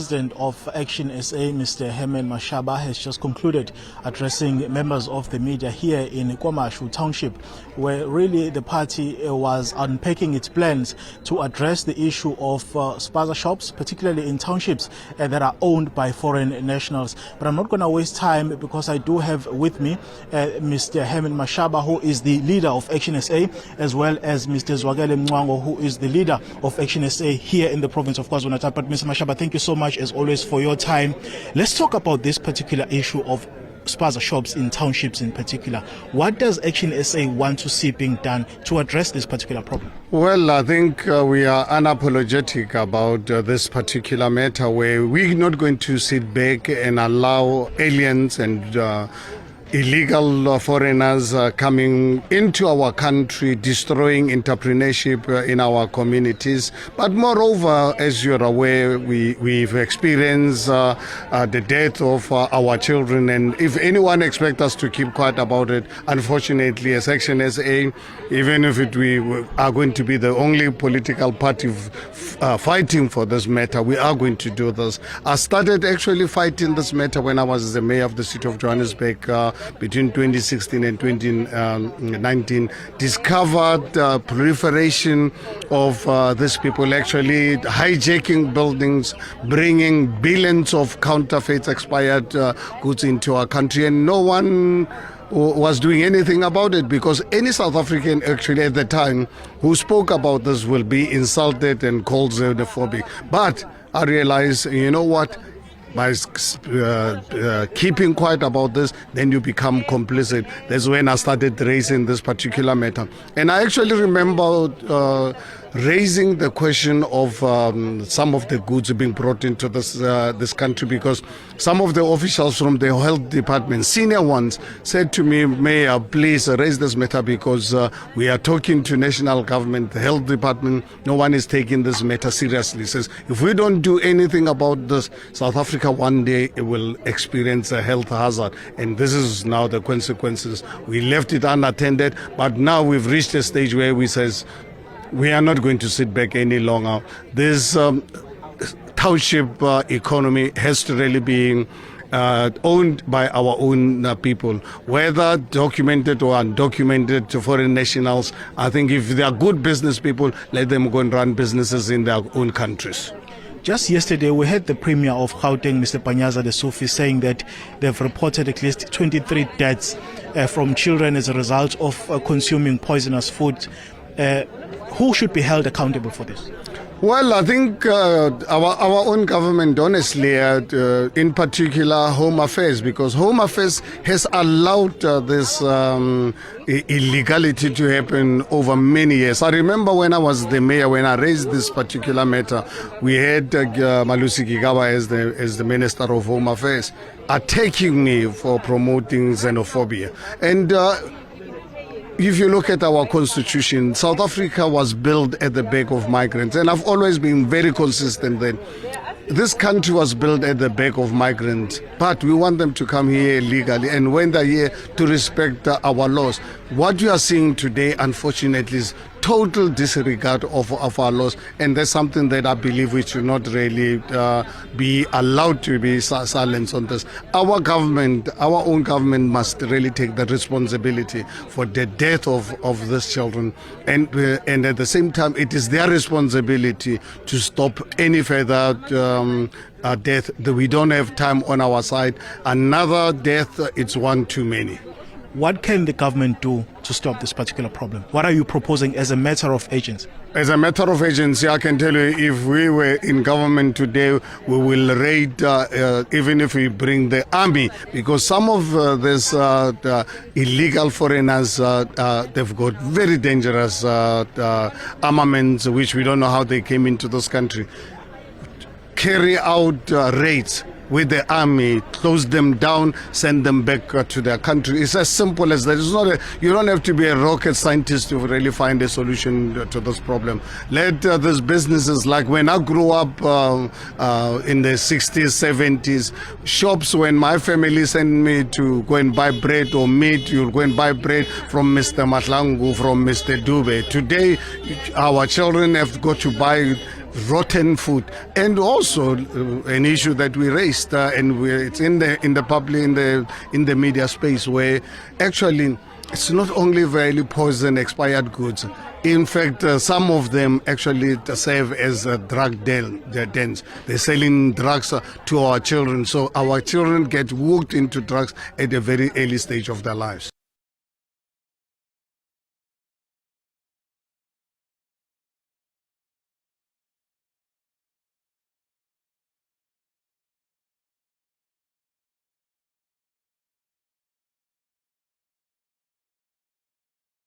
president of Action SA, Mr. Herman Mashaba, has just concluded addressing members of the media here in KwaMashu township, where really the party was unpacking its plans to address the issue of spaza shops, particularly in townships that are owned by foreign nationals. But I'm not going to waste time because I do have with me Mr. Herman Mashaba, who is the leader of Action SA, as well as Mr. Zwakele Mngwango, who is the leader of Action SA here in the province of KwaZulu-Natal. But Mr. Mashaba, thank you so much as always for your time. Let's talk about this particular issue of spaza shops in townships in particular. What does Action SA want to see being done to address this particular problem? Well, I think we are unapologetic about this particular matter, where we're not going to sit back and allow aliens and illegal foreigners coming into our country, destroying entrepreneurship in our communities. But moreover, as you're aware, we've experienced the death of our children, and if anyone expects us to keep quiet about it, unfortunately, as Action SA, even if we are going to be the only political party fighting for this matter, we are going to do this. I started actually fighting this matter when I was the mayor of the city of Johannesburg between 2016 and 2019, discovered proliferation of these people actually hijacking buildings, bringing billions of counterfeit expired goods into our country, and no one was doing anything about it, because any South African actually at the time who spoke about this will be insulted and called xenophobic. But I realized, you know what, by keeping quiet about this, then you become complicit. That's when I started raising this particular matter. And I actually remember raising the question of some of the goods being brought into this country, because some of the officials from the health department, senior ones, said to me, Mayor, please raise this matter, because we are talking to national government, the health department, no one is taking this matter seriously. Says, if we don't do anything about this, South Africa one day will experience a health hazard. And this is now the consequences. We left it unattended, but now we've reached a stage where we says, we are not going to sit back any longer. This township economy has to really be owned by our own people, whether documented or undocumented to foreign nationals. I think if they are good business people, let them go and run businesses in their own countries. Just yesterday, we heard the Premier of Gauteng, Mr. Panyaza the Sufi, saying that they've reported at least 23 deaths from children as a result of consuming poisonous food. Who should be held accountable for this? Well, I think our own government, honestly, in particular Home Affairs, because Home Affairs has allowed this illegality to happen over many years. I remember when I was the mayor, when I raised this particular matter, we had Malusi Gigaba as the Minister of Home Affairs attacking me for promoting xenophobia. And if you look at our constitution, South Africa was built at the back of migrants. And I've always been very consistent that this country was built at the back of migrants, but we want them to come here legally. And when they're here, to respect our laws. What you are seeing today, unfortunately, is total disregard of our laws, and that's something that I believe we should not really be allowed to be silenced on this. Our government, our own government, must really take the responsibility for the death of these children, and at the same time, it is their responsibility to stop any further death. We don't have time on our side. Another death, it's one too many. What can the government do to stop this particular problem? What are you proposing as a matter of agency? As a matter of agency, I can tell you, if we were in government today, we will raid, even if we bring the army, because some of these illegal foreigners, they've got very dangerous armaments, which we don't know how they came into this country. Carry out raids with the army, close them down, send them back to their country. It's as simple as that. It's not you don't have to be a rocket scientist to really find a solution to this problem. Let these businesses, like when I grew up in the 60s, 70s, shops, when my family sent me to go and buy bread or meat, you'll go and buy bread from Mr. Matlangu, from Mr. Dube. Today, our children have got to buy rotten food, and also an issue that we raised, and it's in the public, in the media space, where actually it's not only very poison expired goods. In fact, some of them actually serve as drug dens. They're selling drugs to our children, so our children get hooked into drugs at a very early stage of their lives.